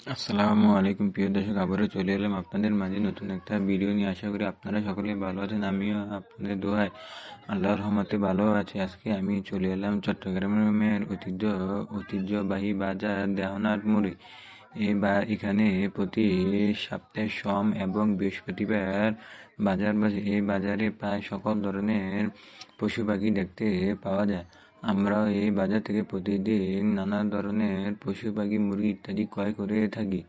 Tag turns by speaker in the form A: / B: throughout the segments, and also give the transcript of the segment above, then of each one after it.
A: আসসালামু আলাইকুম প্রিয় দর্শক, আবারও চলে এলাম আপনাদের মাঝে নতুন একটা ভিডিও নিয়ে। আশা করি আপনারা সকলে ভালো আছেন। আমিও আপনাদের দোয়ায় আল্লাহর রহমতে ভালো আছি। আজকে আমি চলে এলাম চট্টগ্রামের ঐতিহ্যবাহী বাজার দেওয়ানার মোড়ে। এখানে প্রতি সপ্তাহে সোম এবং বৃহস্পতিবার বাজার বসে। এই বাজারে প্রায় সকল ধরনের পশু পাখি দেখতে পাওয়া যায়। আমরাও এই বাজার থেকে প্রতিদিন নানা ধরনের পশু পাখি, মুরগি ইত্যাদি ক্রয় করে থাকি।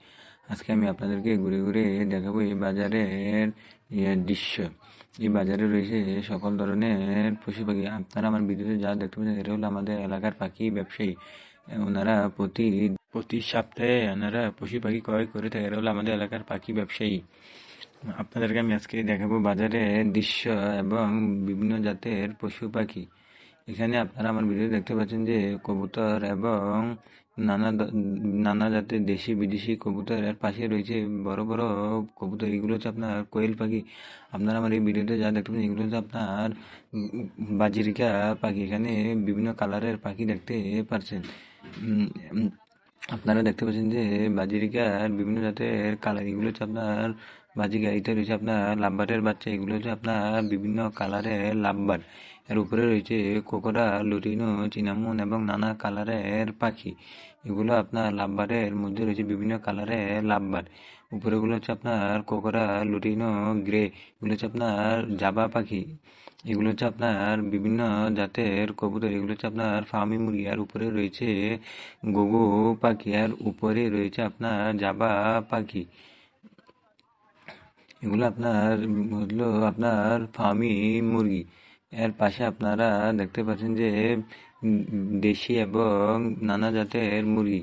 A: আজকে আমি আপনাদেরকে ঘুরে ঘুরে দেখাবো এই বাজারের দৃশ্য। এই বাজারে রয়েছে সকল ধরনের পশু পাখি। আপনারা আমার ভিডিওতে যা দেখতে পাচ্ছেন, এরা হলো আমাদের এলাকার পাখি ব্যবসায়ী। ওনারা প্রতি সপ্তাহে ওনারা পশু পাখি ক্রয় করে থাকে। এরা হলো আমাদের এলাকার পাখি ব্যবসায়ী। আপনাদেরকে আমি আজকে দেখাবো বাজারের দৃশ্য এবং বিভিন্ন জাতের পশু পাখি। এখানে আপনারা আমার ভিডিও দেখতে পাচ্ছেন যে কবুতর এবং নানা জাতের দেশি বিদেশি কবুতর। এর পাশে রয়েছে বড় বড় কবুতর। এগুলো হচ্ছে আপনার কোয়েল পাখি। আপনারা আমার এই ভিডিওতে যা দেখতে পাচ্ছেন, এগুলো হচ্ছে আপনার বাজিরিকা পাখি। এখানে বিভিন্ন কালারের পাখি দেখতে পাচ্ছেন। আপনারা দেখতে পাচ্ছেন যে বাজিরিকার বিভিন্ন জাতের কালার। এগুলো হচ্ছে আপনার বাজিকা। এটা রয়েছে আপনার লাভবার্ডের বাচ্চা। এগুলো হচ্ছে আপনার বিভিন্ন কালারের লাভবার্ড। এর উপরে রয়েছে কোকোরা, লুটিনো, চিনামুন এবং নানা কালারের পাখি। এগুলো আপনার লাভবার্ডের মধ্যে রয়েছে বিভিন্ন কালারের লাভবার্ড। উপরেগুলো হচ্ছে আপনার কোকোরা, লুটিনো, গ্রে। এগুলো হচ্ছে আপনার জাবা পাখি। এগুলো হচ্ছে আপনার বিভিন্ন জাতের কবুতর। এগুলো হচ্ছে আপনার ফার্মি মুরগি। আর উপরে রয়েছে ঘুঘু পাখি। আর উপরে রয়েছে আপনার জাবা পাখি। এগুলো আপনার ফার্মি মুরগি। এর পাশে আপনারা দেখতে পাচ্ছেন যে দেশি এবং নানা জাতের মুরগি।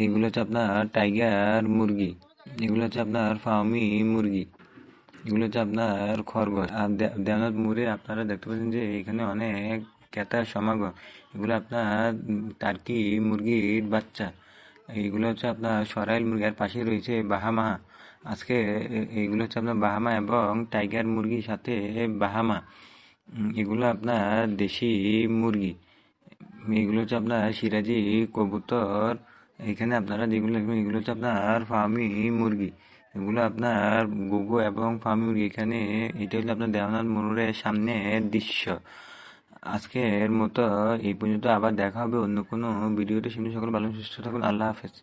A: এগুলো হচ্ছে আপনার টাইগার মুরগি। এগুলো হচ্ছে আপনার ফার্মি মুরগি। এগুলো হচ্ছে আপনার খরগোশ। আর দেওনাথ মোড়ে আপনারা দেখতে পাচ্ছেন যে এখানে অনেক ক্রেতার সমাগম। এগুলো আপনার টার্কি মুরগির বাচ্চা। এইগুলো হচ্ছে আপনার সরাইল মুরগি। আর পাশে রয়েছে বাহামা। আজকে এইগুলো হচ্ছে আপনার বাহামা এবং টাইগার মুরগির সাথে বাহামা। এগুলো আপনার দেশি মুরগি। এগুলো হচ্ছে আপনার সিরাজি কবুতর। এখানে আপনারা যেগুলো দেখবেন, এগুলো হচ্ছে আপনার ফার্মি মুরগি। এগুলো আপনার গুগু এবং ফার্মি মুরগি। এখানে এটা হলো আপনার দেওয়ানার মোড়ের সামনের দৃশ্য। আজকের মতো এই পর্যন্ত। আবার দেখা হবে অন্য কোনো ভিডিওতে। শুনে সকল ভালো সুস্থ থাকুন। আল্লাহ হাফেজ।